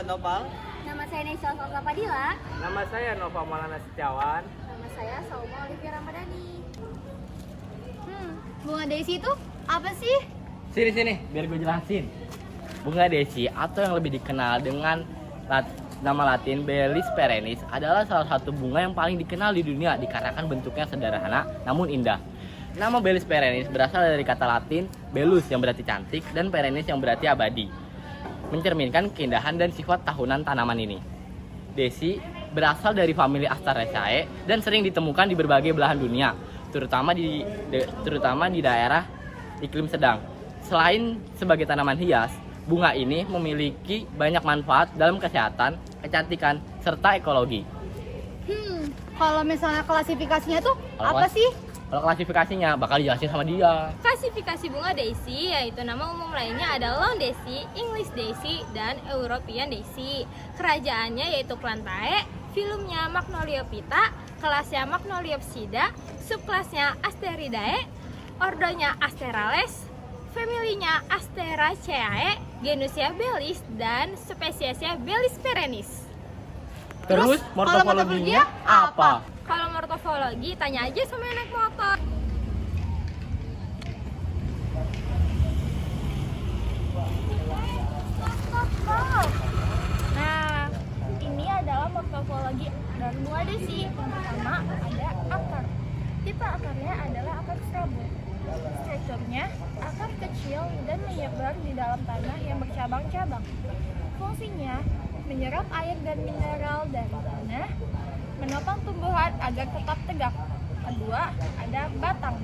Muhammad Nopal. Nama saya Nesya Salsa Padilla. Nama saya Nova Maulana Setiawan. Nama saya Salma Olivia Ramadhani. Bunga daisy itu apa sih? Sini, biar gue jelasin. Bunga daisy atau yang lebih dikenal dengan nama latin Bellis perennis adalah salah satu bunga yang paling dikenal di dunia dikarenakan bentuknya sederhana namun indah. Nama Bellis perennis berasal dari kata Latin bellus yang berarti cantik dan perennis yang berarti abadi, mencerminkan keindahan dan sifat tahunan tanaman ini. Daisy berasal dari famili Asteraceae dan sering ditemukan di berbagai belahan dunia, terutama di daerah iklim sedang. Selain sebagai tanaman hias, bunga ini memiliki banyak manfaat dalam kesehatan, kecantikan, serta ekologi. Kalau misalnya klasifikasinya tuh apa sih? Kalau klasifikasinya bakal dijelasin sama dia. Klasifikasi bunga daisy yaitu nama umum lainnya adalah long daisy, English daisy, dan European daisy. Kerajaannya yaitu Plantae, filumnya Magnoliophyta, kelasnya Magnoliopsida, subkelasnya Asteridae, ordonya Asterales, familinya Asteraceae, genusnya Bellis, dan spesiesnya Bellis perennis. Terus morfologinya apa? Kalau morfologi tanya aja sama yang naik motor. Nah, ini adalah morfologi dari bunga daisy. Yang pertama ada akar. Tipe akarnya adalah akar serabut. Strukturnya akar kecil dan menyebar di dalam tanah yang bercabang-cabang. Fungsinya menyerap air dan mineral dari tanah, menopang tumbuhan agar tetap tegak. Kedua, ada batang.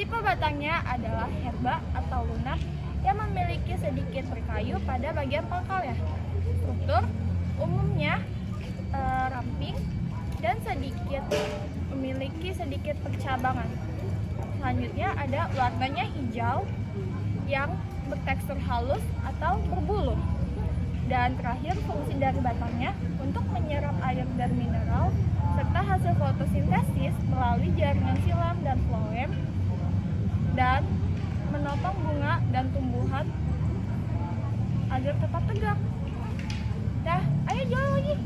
Tipe batangnya adalah herba atau lunak yang memiliki sedikit berkayu pada bagian pangkalnya. Struktur umumnya ramping dan memiliki sedikit percabangan. Selanjutnya ada warnanya hijau yang bertekstur halus atau berbulu. Dan terakhir, fungsi dari batangnya untuk menyerap air dan mineral serta hasil fotosintesis melalui jaringan silam dan floem dan menopang bunga dan tumbuhan agar tetap tegak. Dah, ayo jalan lagi.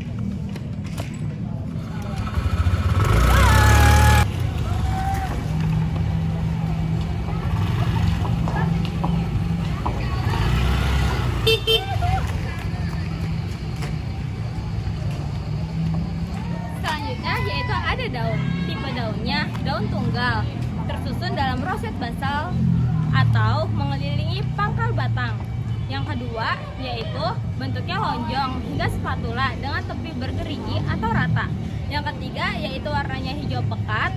Selanjutnya yaitu ada daun. Tipe daunnya daun tunggal, tersusun dalam roset basal atau mengelilingi pangkal batang. Yang kedua yaitu bentuknya lonjong hingga spatula dengan tepi bergerigi atau rata. Yang ketiga yaitu warnanya hijau pekat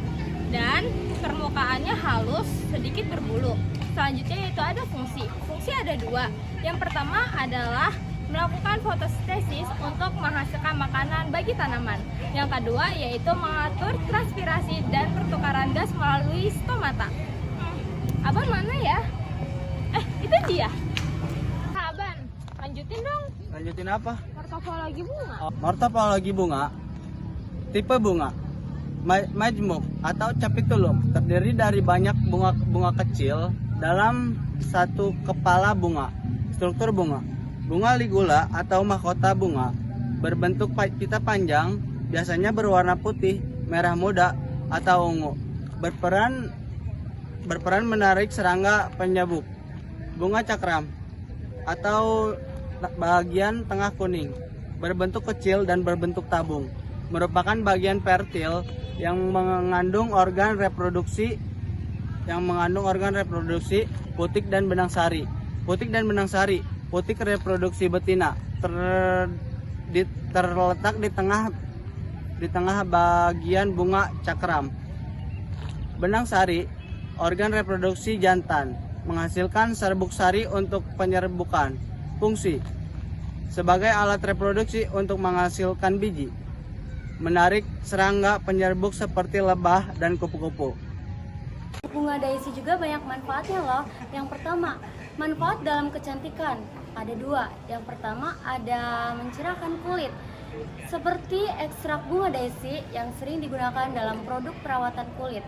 dan permukaannya halus sedikit berbulu. Selanjutnya yaitu ada fungsi. Fungsi ada dua. Yang pertama adalah melakukan fotosintesis untuk menghasilkan makanan bagi tanaman. Yang kedua yaitu mengatur transpirasi dan pertukaran gas melalui stomata. Abang mana ya? Itu dia. Abang, lanjutin dong. Lanjutin apa? Morfologi bunga. Morfologi bunga. Tipe bunga majmuk atau capitulum terdiri dari banyak bunga kecil dalam satu kepala bunga. Struktur bunga. Bunga ligula atau mahkota bunga berbentuk pita panjang, biasanya berwarna putih, merah muda, atau ungu. Berperan menarik serangga penyabuk. Bunga cakram atau bagian tengah kuning, berbentuk kecil dan berbentuk tabung. Merupakan bagian fertil yang mengandung organ reproduksi putik dan benang sari. Putik reproduksi betina terletak di tengah bagian bunga cakram. Benang sari, organ reproduksi jantan, menghasilkan serbuk sari untuk penyerbukan. Fungsi sebagai alat reproduksi untuk menghasilkan biji. Menarik serangga penyerbuk seperti lebah dan kupu-kupu. Bunga daisy juga banyak manfaatnya loh. Yang pertama, manfaat dalam kecantikan. Ada dua. Yang pertama ada mencerahkan kulit. Seperti ekstrak bunga daisy yang sering digunakan dalam produk perawatan kulit.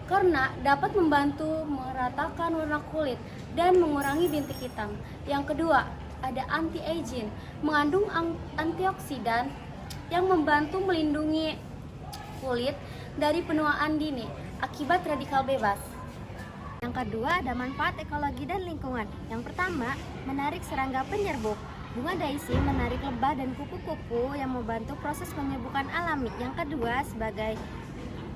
Karena dapat membantu meratakan warna kulit dan mengurangi bintik hitam. Yang kedua, ada anti-aging, mengandung antioksidan yang membantu melindungi kulit dari penuaan dini akibat radikal bebas. Yang kedua ada manfaat ekologi dan lingkungan. Yang pertama, menarik serangga penyerbuk. Bunga daisy menarik lebah dan kupu-kupu yang membantu proses penyerbukan alami. Yang kedua, sebagai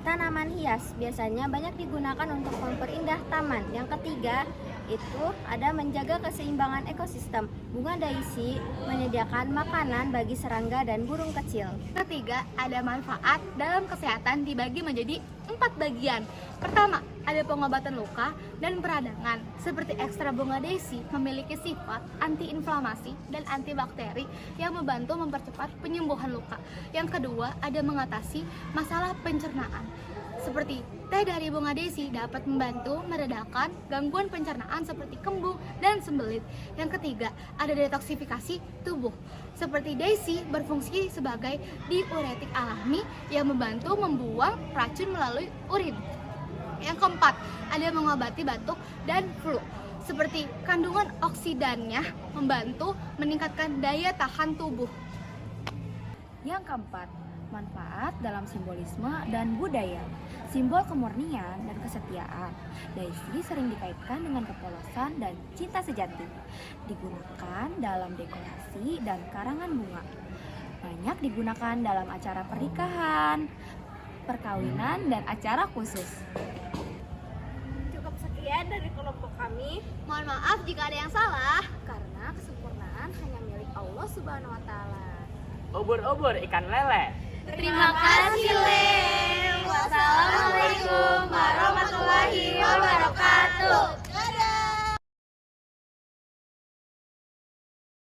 tanaman hias, biasanya banyak digunakan untuk memperindah taman. Yang ketiga, itu ada menjaga keseimbangan ekosistem. Bunga daisy menyediakan makanan bagi serangga dan burung kecil. Ketiga, ada manfaat dalam kesehatan dibagi menjadi 4 bagian. Pertama, ada pengobatan luka dan peradangan. Seperti ekstra bunga daisy memiliki sifat antiinflamasi dan antibakteri yang membantu mempercepat penyembuhan luka. Yang kedua, ada mengatasi masalah pencernaan. Seperti teh dari bunga daisy dapat membantu meredakan gangguan pencernaan seperti kembung dan sembelit. Yang ketiga, ada detoksifikasi tubuh. Seperti daisy berfungsi sebagai diuretik alami yang membantu membuang racun melalui urin. Yang keempat, ada mengobati batuk dan flu. Seperti kandungan oksidannya membantu meningkatkan daya tahan tubuh. Yang keempat, manfaat dalam simbolisme dan budaya. Simbol kemurnian dan kesetiaan. Daisy sering dikaitkan dengan kepolosan dan cinta sejati. Digunakan dalam dekorasi dan karangan bunga. Banyak digunakan dalam acara pernikahan, perkawinan, dan acara khusus. Cukup sekian dari kelompok kami. Mohon maaf jika ada yang salah, karena kesempurnaan hanya milik Allah Subhanahu wa Ta'ala. Ubur-ubur ikan lele. Terima kasih, Le.